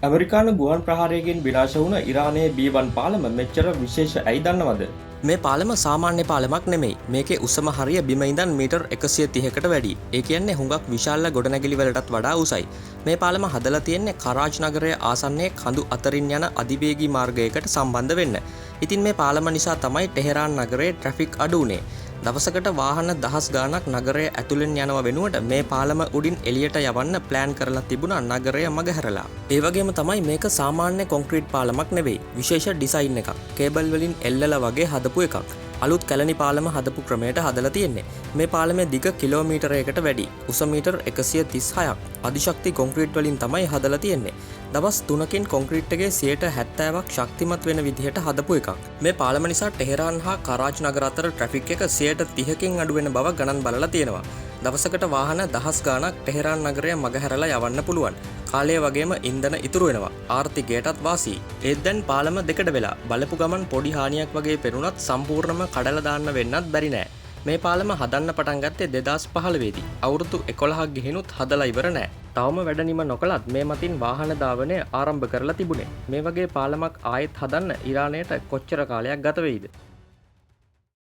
ඇමරිකානු ගුවන් ප්‍රහාරයකින් විනාශ වුණ ඉරානයේ B1 පාලම මෙච්චර විශේෂ ඇයි දන්නවද? මේ පාලම සාමාන්‍ය පාලමක් නෙමෙයි. මේකේ උසම හරිය බිම ඉඳන් මීටර් 130කට වැඩි. ඒ කියන්නේ හුඟක් විශාල ගොඩනැගිලි වලටත් වඩා උසයි. මේ පාලම හදලා තියෙන්නේ කරාච් නගරයේ ආසන්නයේ කඳු අතරින් යන අධිවේගී මාර්ගයකට සම්බන්ධ වෙන්න. ඉතින් මේ පාලම නිසා තමයි ටෙහෙරාන් නගරයේ ට්‍රැෆික් අඩු වුනේ. දවසකට වාහන දහස් ගාණක් නගරය ඇතුළෙන් යනව වෙනුවට මේ පාලම උඩින් එළියට යවන්න ප්ලෑන් කරලා තිබුණා නගරය මගහැරලා. ඒ වගේම තමයි මේක සාමාන්‍ය කොන්ක්‍රීට් පාලමක් නෙවෙයි. විශේෂ ඩිසයින් එකක්. කේබල් වලින් එල්ලලා වගේ හදපු එකක්. අලුත් කැලණි පාලම හදපු ක්‍රමයට හදලා තියෙන්නේ. මේ පාලමේ දිග කිලෝමීටරයකට වැඩි. උස මීටර් 136ක්. අධිශක්ති කොන්ක්‍රීට් වලින් තමයි හදලා තියෙන්නේ. දවස් 3කින් කොන්ක්‍රීට් එකේ 70%ක් ශක්තිමත් වෙන විදිහට හදපු එකක්. මේ පාලම නිසා ටෙහෙරාන් හා කරාච් නගර අතර ට්‍රැෆික් එක 30%කින් අඩු වෙන බව ගණන් බලලා තියෙනවා. දවසකට වාහන දහස් ගාණක් ටෙහෙරාන් නගරය මගහැරලා යවන්න පුළුවන්. කාලය වගේම ඉන්ධන ඉතුරු වෙනවා. ආර්ථිකයටත් වාසි. ඒත් දැන් පාලම දෙකට වෙලා බලපු ගමන් පොඩි හානියක් වගේ පෙනුනත් සම්පූර්ණයෙන්ම කඩලා දාන්න වෙන්නත් බැරි නෑ. මේ පාලම හදන්න පටන් ගත්තේ 2015 දී. අවුරුදු 11ක් ගිහිනුත් හදලා ඉවර නෑ. තවම වැඩ නිම නොකලත් මේ මතින් වාහන ධාවනය ආරම්භ කරලා තිබුණේ. මේ වගේ පාලමක් ආයෙත් හදන්න ඉරානයට කොච්චර කාලයක් ගත වෙයිද?